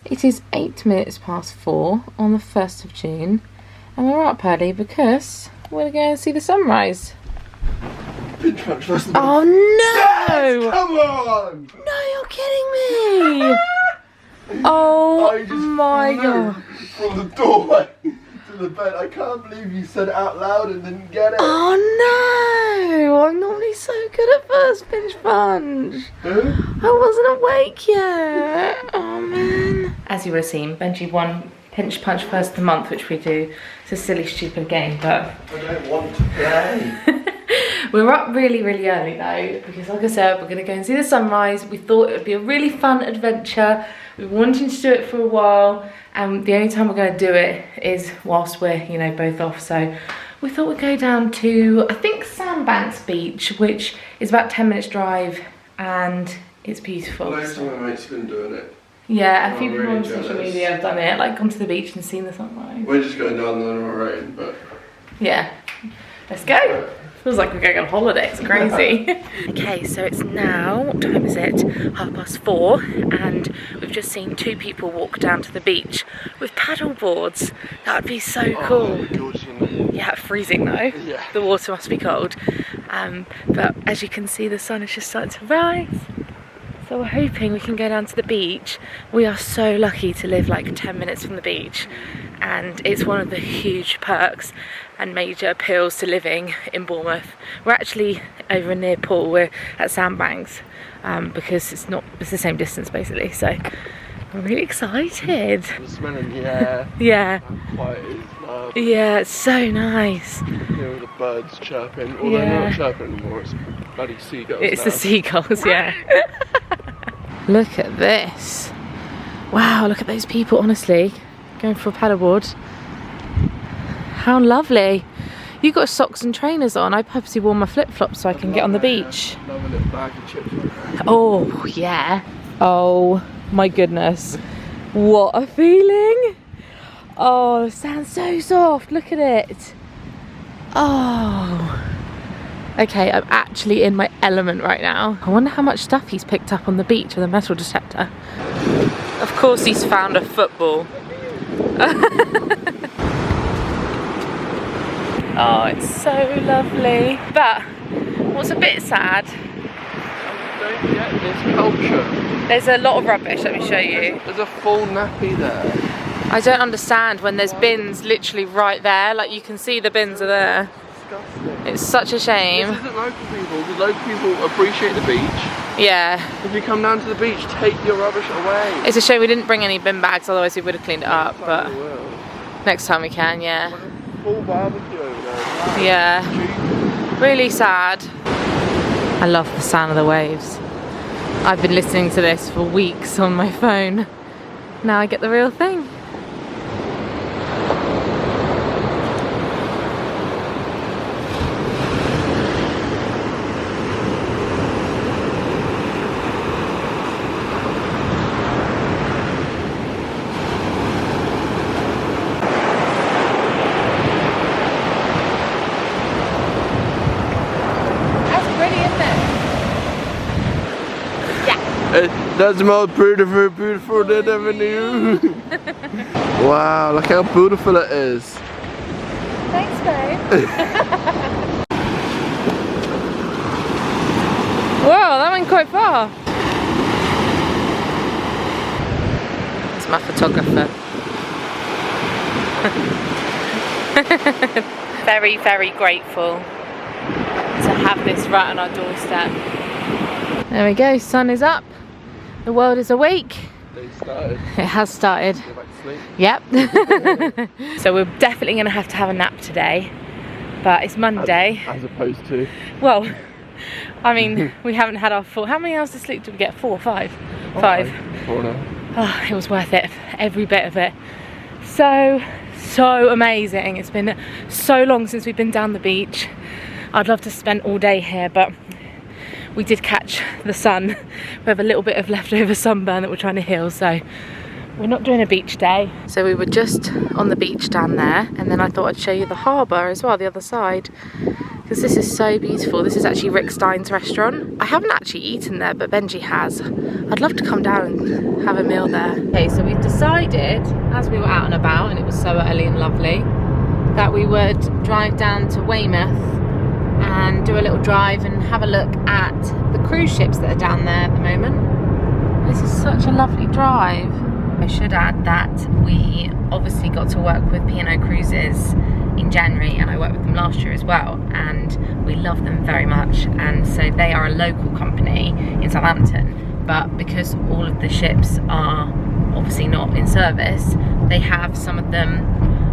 It is 8 minutes past 4 on the 1st of June, and we're up early because we're going to see the sunrise. Oh no! Yes, come on! No, you're kidding me! Oh my god. From the doorway to the bed. I can't believe you said it out loud and didn't get it. Oh no! I'm normally so good at first pinch punch. I wasn't awake yet. Oh man. As you would have seen, Benji won pinch punch first of the month, which we do. It's a silly, stupid game, but I don't want to play. We're up really, really early though, because like I said, we're going to go and see the sunrise. We thought it would be a really fun adventure. We've been wanting to do it for a while, and the only time we're going to do it is whilst we're, you know, both off. So we thought we'd go down to, I think, Sandbanks beach, which is about 10 minutes drive, and it's beautiful. Most of my mates have been doing it. Yeah, a few people really on social media have done it, like gone to the beach and seen the sunrise. We're just going down there on our own, but... Yeah, let's go. Feels like we're going on holiday, it's crazy. Okay, so it's now, what time is it? 4:30, and we've just seen 2 people walk down to the beach with paddle boards. That would be so cool. Yeah, freezing though. Yeah. The water must be cold. But as you can see, the sun is just starting to rise. So we're hoping we can go down to the beach. We are so lucky to live like 10 minutes from the beach, and it's one of the huge perks and major appeals to living in Weymouth. We're actually over near Poole, we're at Sandbanks, because it's the same distance basically, so I'm really excited. The smell in the air. Yeah. Quiet is love. Yeah, it's so nice. You know, the birds chirping, although they're not chirping anymore, it's bloody seagulls. It's the seagulls, yeah. Look at this. Wow, look at those people, honestly, going for a paddleboard. How lovely. You got socks and trainers on. I purposely wore my flip-flops so I can get on the beach. Love a little bag of chips. Oh, yeah. Oh, my goodness. What a feeling. Oh, the sand's so soft. Look at it. Oh. Okay, I'm actually in my element right now. I wonder how much stuff he's picked up on the beach with a metal detector. Of course he's found a football. Oh, it's so lovely. But what's a bit sad? Don't get this culture. There's a lot of rubbish, let me show you. There's a full nappy there. I don't understand when there's bins literally right there. Like, you can see the bins are there. It's such a shame. This isn't local people, because local people appreciate the beach. Yeah. If you come down to the beach, take your rubbish away. It's a shame we didn't bring any bin bags, otherwise we would have cleaned it up. But next time we can, yeah. Full barbecue over there. Yeah. Really sad. I love the sound of the waves. I've been listening to this for weeks on my phone. Now I get the real thing. That's the most beautiful, beautiful that I ever knew. Wow, look how beautiful it is. Thanks, babe. Wow, that went quite far. It's my photographer. Very, very grateful to have this right on our doorstep. There we go, sun is up. The world is awake. They started. It has started. Go back to sleep. Yep. So we're definitely going to have a nap today. But it's Monday. As opposed to? Well, I mean, we haven't had our full... How many hours of sleep did we get? 4 or 5? 5. 4 now. Oh, it was worth it. Every bit of it. So amazing. It's been so long since we've been down the beach. I'd love to spend all day here, but we did catch the sun. We have a little bit of leftover sunburn that we're trying to heal, so we're not doing a beach day. So we were just on the beach down there, and then I thought I'd show you the harbour as well, the other side. because this is so beautiful. This is actually Rick Stein's restaurant. I haven't actually eaten there, but Benji has. I'd love to come down and have a meal there. Okay, so we've decided, as we were out and about, and it was so early and lovely, that we would drive down to Weymouth and do a little drive and have a look at the cruise ships that are down there at the moment. This is such a lovely drive. I should add that we obviously got to work with P&O Cruises in January, and I worked with them last year as well, and we love them very much. And so they are a local company in Southampton, but because all of the ships are obviously not in service, they have some of them,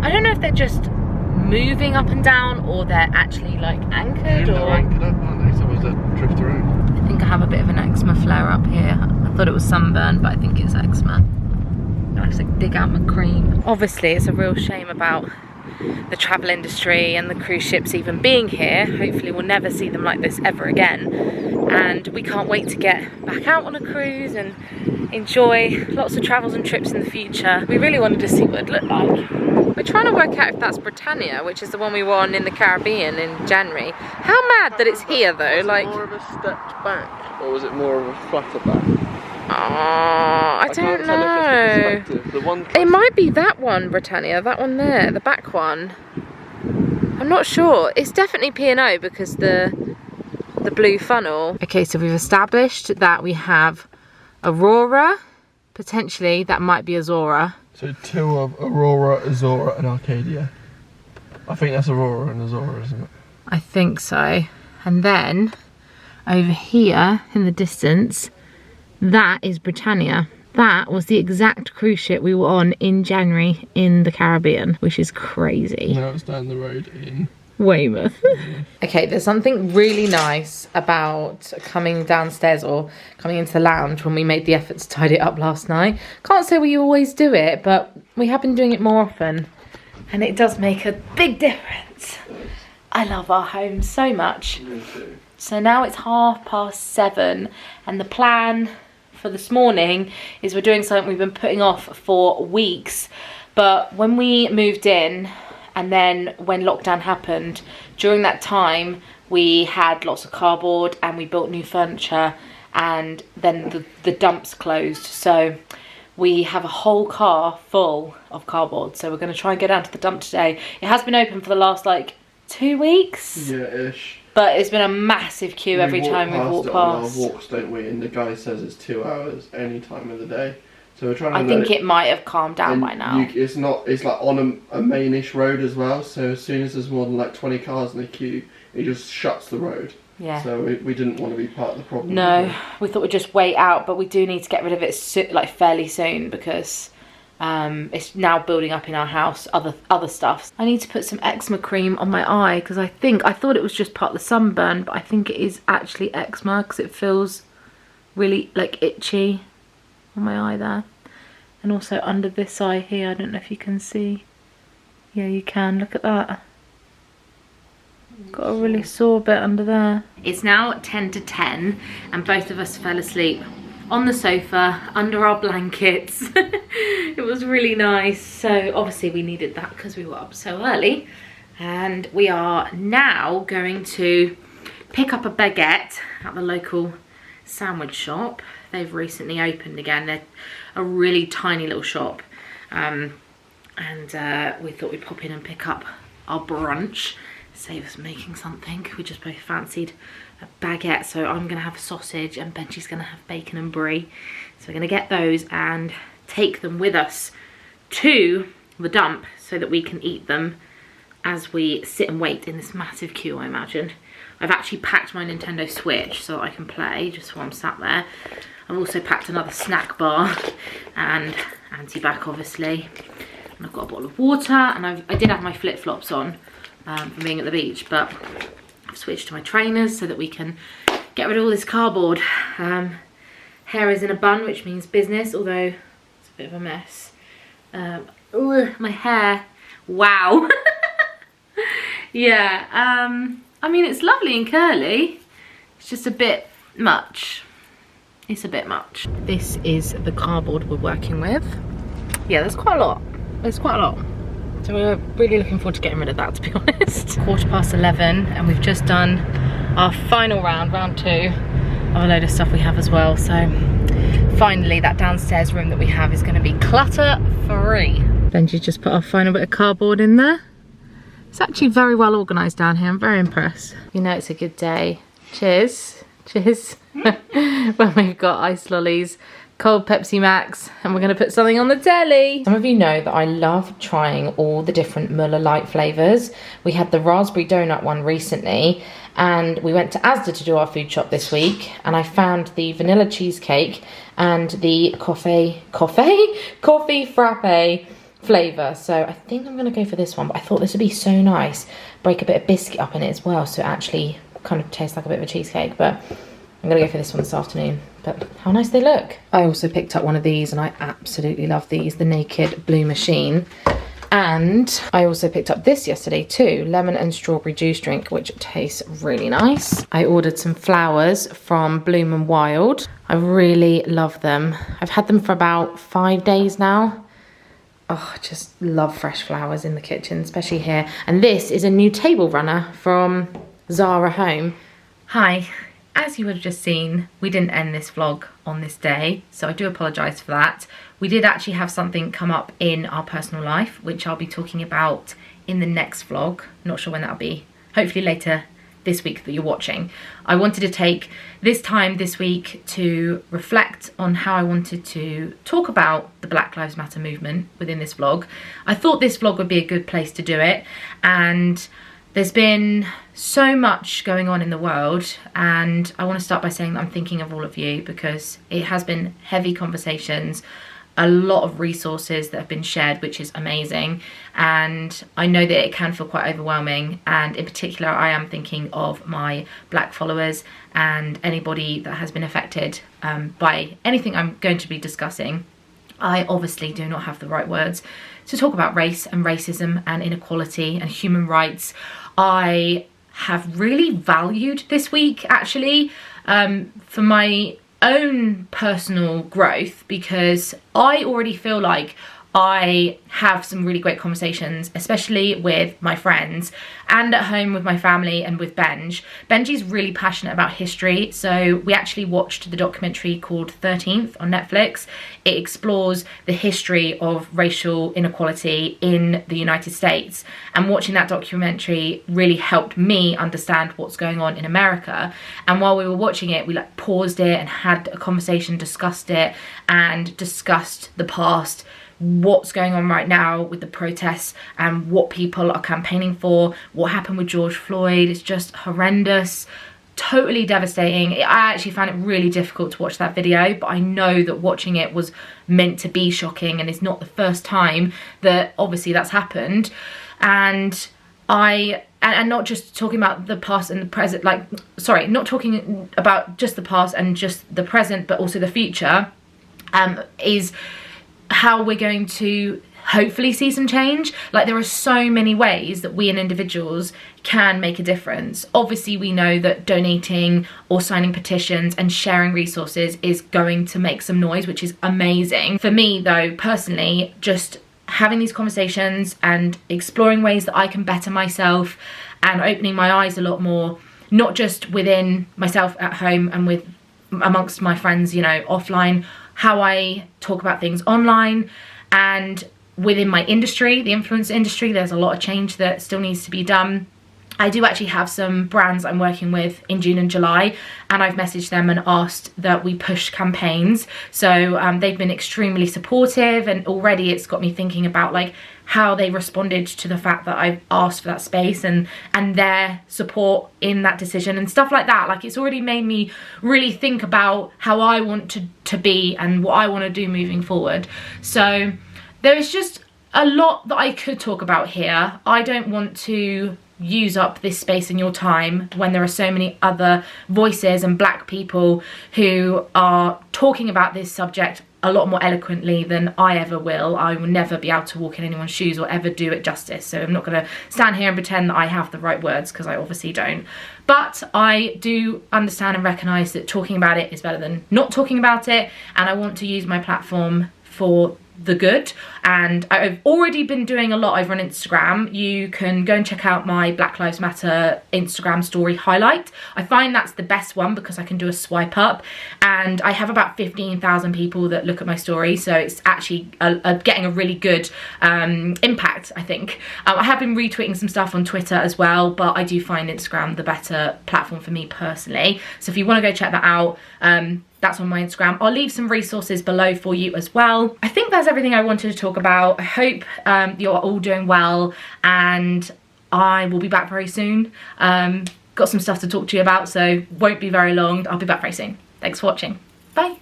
I don't know if they're just moving up and down or they're actually like anchored, They're anchored up, aren't they? So they drift around. I think I have a bit of an eczema flare up here. I thought it was sunburn, but I think it's eczema. I have to dig out my cream. Obviously, it's a real shame about the travel industry and the cruise ships even being here. Hopefully we'll never see them like this ever again. And we can't wait to get back out on a cruise and enjoy lots of travels and trips in the future. We really wanted to see what it looked like. We're trying to work out if that's Britannia, which is the one we were on in the Caribbean in January. How mad that it's here though, Was like... it more of a stepped back, or was it more of a flatter back? I don't know. The one It might be that one, Britannia, that one there, the back one. I'm not sure. It's definitely P&O because the blue funnel. Okay, so we've established that we have Aurora, potentially that might be Azora. So two of Aurora, Azora and Arcadia. I think that's Aurora and Azora, isn't it? I think so. And then over here in the distance, that is Britannia. That was the exact cruise ship we were on in January in the Caribbean, which is crazy. Now it's down the road in Weymouth. Okay, there's something really nice about coming downstairs or coming into the lounge when we made the effort to tidy it up last night. Can't say we always do it, but we have been doing it more often. And it does make a big difference. I love our home so much. Me too. So now it's 7:30 and the plan for this morning is we're doing something we've been putting off for weeks. But when we moved in and then when lockdown happened, during that time we had lots of cardboard and we built new furniture, and then the dumps closed. So we have a whole car full of cardboard. So we're going to try and go down to the dump today. It has been open for the last like 2 weeks. Yeah-ish. But it's been a massive queue every time we walk past. On our walks, don't we? And the guy says it's 2 hours any time of the day. So we're trying to. I think it might have calmed down by now. It's not. It's like on a mainish road as well. So as soon as there's more than like 20 cars in the queue, it just shuts the road. Yeah. So we didn't want to be part of the problem. No, we thought we'd just wait out, but we do need to get rid of it like fairly soon because it's now building up in our house, other stuff. I need to put some eczema cream on my eye because I thought it was just part of the sunburn, but I think it is actually eczema because it feels really like itchy on my eye there. And also under this eye here, I don't know if you can see. Yeah, you can, look at that. Got a really sore bit under there. It's now 10 to 10 and both of us fell asleep on the sofa under our blankets. It was really nice. So obviously we needed that because we were up so early, and we are now going to pick up a baguette at the local sandwich shop. They've recently opened again. They're a really tiny little shop, and we thought we'd pop in and pick up our brunch, save us making something. We just both fancied a baguette, so I'm gonna have a sausage and Benji's gonna have bacon and brie. So we're gonna get those and take them with us to the dump so that we can eat them as we sit and wait in this massive queue, I imagine. I've actually packed my Nintendo Switch so I can play just while I'm sat there. I've also packed another snack bar and anti-bac obviously. And I've got a bottle of water, and I did have my flip-flops on from being at the beach, but I've switched to my trainers so that we can get rid of all this cardboard. Hair is in a bun, which means business, although it's a bit of a mess. My hair, wow. Yeah, I mean, it's lovely and curly. It's just a bit much. It's a bit much. This is the cardboard we're working with. Yeah, there's quite a lot. There's quite a lot. So we're really looking forward to getting rid of that, to be honest. 11:15 and we've just done our final round 2 of a load of stuff we have as well. So finally that downstairs room that we have is going to be clutter free. Benji just put our final bit of cardboard in there. It's actually very well organised down here. I'm very impressed. You know it's a good day. Cheers. Cheers. When we've got ice lollies, cold Pepsi Max, and we're going to put something on the telly. Some of you know that I love trying all the different Muller Light flavours. We had the raspberry donut one recently, and we went to Asda to do our food shop this week, and I found the vanilla cheesecake and the coffee frappe flavour. So I think I'm going to go for this one, but I thought this would be so nice. Break a bit of biscuit up in it as well, so it actually kind of tastes like a bit of a cheesecake, but I'm gonna go for this one this afternoon. But how nice they look. I also picked up one of these and I absolutely love these, the Naked Blue Machine. And I also picked up this yesterday too, lemon and strawberry juice drink, which tastes really nice. I ordered some flowers from Bloom and Wild. I really love them. I've had them for about 5 days now. Oh, I just love fresh flowers in the kitchen, especially here. And this is a new table runner from Zara Home. Hi, as you would have just seen, we didn't end this vlog on this day, so I do apologise for that. We did actually have something come up in our personal life, which I'll be talking about in the next vlog. Not sure when that'll be, hopefully later this week that you're watching. I wanted to take this time this week to reflect on how I wanted to talk about the Black Lives Matter movement within this vlog. I thought this vlog would be a good place to do it, and there's been so much going on in the world, and I want to start by saying that I'm thinking of all of you because it has been heavy conversations, a lot of resources that have been shared, which is amazing, and I know that it can feel quite overwhelming, and in particular I am thinking of my Black followers and anybody that has been affected by anything I'm going to be discussing. I obviously do not have the right words to talk about race and racism and inequality and human rights. I have really valued this week actually for my own personal growth, because I already feel like I have some really great conversations, especially with my friends and at home with my family and with Benj. Benji's really passionate about history, so we actually watched the documentary called 13th on Netflix. It explores the history of racial inequality in the United States, and watching that documentary really helped me understand what's going on in America. And while we were watching it, we like paused it and had a conversation, discussed it, and discussed the past, what's going on right now with the protests and what people are campaigning for, what happened with George Floyd. It's just horrendous, totally devastating. I actually found it really difficult to watch that video, but I know that watching it was meant to be shocking, and it's not the first time that obviously that's happened. And not just talking about the past and the present, not talking about just the past and just the present, but also the future, is how we're going to hopefully see some change. Like, there are so many ways that we as individuals can make a difference. Obviously we know that donating or signing petitions and sharing resources is going to make some noise, which is amazing. For me though, personally, just having these conversations and exploring ways that I can better myself and opening my eyes a lot more, not just within myself at home and with amongst my friends, you know, offline, how I talk about things online, and within my industry, the influencer industry, there's a lot of change that still needs to be done. I do actually have some brands I'm working with in June and July, and I've messaged them and asked that we push campaigns. So they've been extremely supportive, and already it's got me thinking about like how they responded to the fact that I've asked for that space and their support in that decision and stuff like that. Like, it's already made me really think about how I want to be and what I want to do moving forward. So there is just a lot that I could talk about here. I don't want to use up this space in your time when there are so many other voices and Black people who are talking about this subject a lot more eloquently than I ever will. I will never be able to walk in anyone's shoes or ever do it justice, so I'm not going to stand here and pretend that I have the right words, because I obviously don't. But I do understand and recognise that talking about it is better than not talking about it, and I want to use my platform for the good, and I've already been doing a lot over on Instagram. You can go and check out my Black Lives Matter Instagram story highlight. I find that's the best one because I can do a swipe up, and I have about 15,000 people that look at my story, so it's actually getting a really good impact, I think. I have been retweeting some stuff on Twitter as well, but I do find Instagram the better platform for me personally. So if you want to go check that out, that's on my Instagram. I'll leave some resources below for you as well. I think that's everything I wanted to talk about. I hope you're all doing well, and I will be back very soon. Got some stuff to talk to you about, so won't be very long. I'll be back very soon. Thanks for watching. Bye.